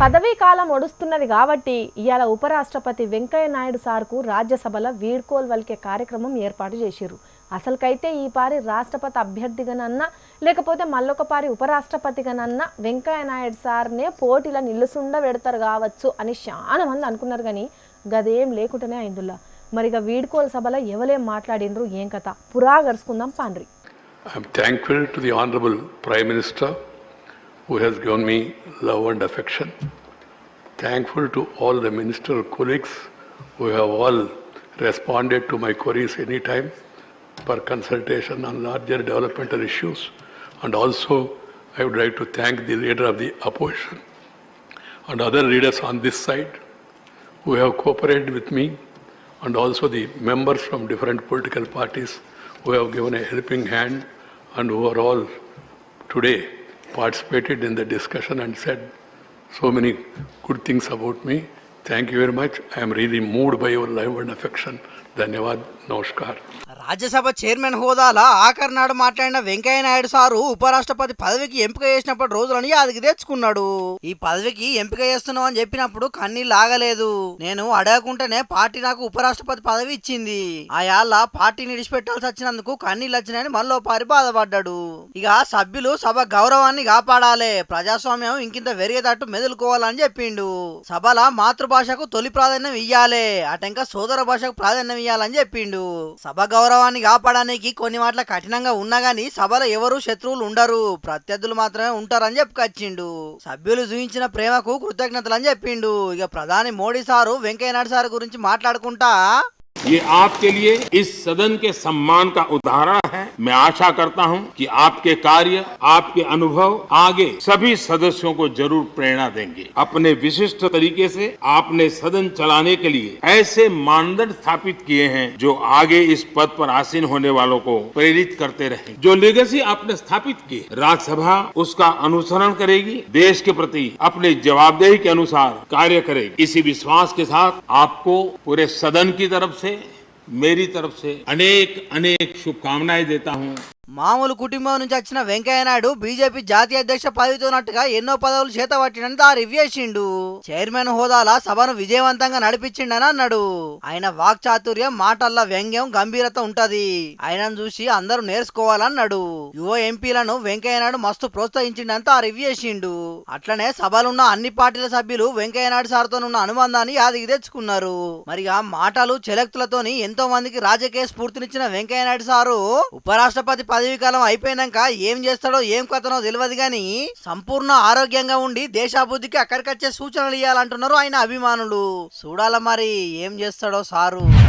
పదవీ కాలం ఒడుస్తున్నది కాబట్టి ఇయాల ఉపరాష్ట్రపతి వెంకయ్య నాయుడు సార్కు రాజ్యసభలో వీడ్కోలు పలికే కార్యక్రమం ఏర్పాటు చేశారు. అసలుకైతే ఈ పారి రాష్ట్రపతి అభ్యర్థిగానన్నా లేకపోతే మళ్ళొకపారి ఉపరాష్ట్రపతిగానన్నా వెంకయ్య నాయుడు సార్నే పోటీలో నిలుసుండ పెడతారు కావచ్చు అని చాలా మంది అనుకున్నారు. కానీ గదేం లేకుండానే అయిందుల్లా. మరిగా వీడ్కోలు సభలో ఎవరేం మాట్లాడినరు ఏం కథ పురా గరుచుకుందాం పాండ్రి. I'm thankful to the Honorable Prime Minister who has given me love and affection. Thankful to all the ministerial colleagues who have all responded to my queries anytime for consultation on larger developmental issues. And also I would like to thank the leader of the opposition and other leaders on this side who have cooperated with me, and also the members from different political parties who have given a helping hand and who are all today participated in the discussion and said so many good things about me. Thank you very much. I am really moved by your love and affection. Dhanyawad. Namaskar. Rajya Sabha chairman హోదాలో ఆఖరి నాడు మాట్లాడిన Venkaiah Naidu sir ఉపరాష్ట్రపతి పదవికి ఎంపిక చేసినప్పుడు రోజులను యాదికి తెచ్చుకున్నాడు. ఈ పదవికి ఎంపిక చేస్తున్నావు అని చెప్పినప్పుడు కన్నీళ్ళు ఆగలేదు. నేను అడగకుంటేనే పార్టీ నాకు ఉపరాష్ట్రపతి పదవి ఇచ్చింది. ఆ యాళ్ళ పార్టీని విడిచిపెట్టాల్సి వచ్చినందుకు కన్నీళ్ళు వచ్చినాయని మనలో పారి బాధపడ్డాడు. ఇక సభ్యులు సభ గౌరవాన్ని కాపాడాలి, ప్రజాస్వామ్యం ఇంకింత వెరిగేటట్టు మెదులుకోవాలని చెప్పిండు. సభల మాతృభాషకు తొలి ప్రాధాన్యం ఇయ్యాలి, అటంక సోదర భాషకు ప్రాధాన్యం ఇయ్యాలని చెప్పిండు. సభ గౌరవాన్ని కాపాడడానికి కొన్ని మాటల కఠినంగా ఉన్నా గానీ సభలో ఎవరు శత్రువులు ఉండరు, ప్రత్యర్థులు మాత్రమే ఉంటారని చెప్పుకొచ్చిండు. సభ్యులు చూపించిన ప్రేమకు కృతజ్ఞతలు అని చెప్పిండు. ఇక ప్రధాని మోడీ సారు వెంకయ్య నాయుడు సారు గురించి మాట్లాడుకుంటా, ये आपके लिए इस सदन के सम्मान का उदाहरण है। मैं आशा करता हूं कि आपके कार्य, आपके अनुभव आगे सभी सदस्यों को जरूर प्रेरणा देंगे। अपने विशिष्ट तरीके से आपने सदन चलाने के लिए ऐसे मानदंड स्थापित किए हैं जो आगे इस पद पर आसीन होने वालों को प्रेरित करते रहेंगे। जो लेगेसी आपने स्थापित की, राज्यसभा उसका अनुसरण करेगी, देश के प्रति अपनी जवाबदेही के अनुसार कार्य करेगी। इसी विश्वास के साथ आपको पूरे सदन की तरफ से, मेरी तरफ से अनेक अनेक शुभकामनाएं देता हूं। మామూలు కుటుంబం నుంచి వచ్చిన వెంకయ్య నాయుడు బీజేపీ జాతీయ అధ్యక్ష పదవితోనట్టుగా ఎన్నో పదవులు చేతబట్టినని తారీఫ్ చేసిండు. చైర్మన్ హోదాల సభను విజయవంతంగా నడిపించిండని అన్నాడు. ఆయన వాక్చాతుర్యం, మాటల్లో వ్యంగ్యం, గంభీరత ఉంటది, ఆయనను చూసి అందరూ నేర్చుకోవాలన్నాడు. యువ ఎంపీలను వెంకయ్య నాయుడు మస్తు ప్రోత్సహించిండని తారీఫ్ చేసిండు. అట్లనే సభలున్న అన్ని పార్టీల సభ్యులు వెంకయ్య నాయుడు సార్తో ఉన్న అనుబంధాన్ని యాదికి తెచ్చుకున్నారు. మరిగా మాటలు చెలక్తులతోని ఎంతో మందికి రాజకీయ స్ఫూర్తినిచ్చిన వెంకయ్య నాయుడు సారు ఉపరాష్ట్రపతి పదవీ కాలం అయిపోయినాక ఏం చేస్తాడో ఏం కథనో తెలియదు గాని సంపూర్ణ ఆరోగ్యంగా ఉండి దేశాభివృద్ధికి అక్కడికొచ్చే సూచనలు ఇవ్వాలంటున్నారు ఆయన అభిమానులు. చూడాల మరి ఏం చేస్తాడో సారు.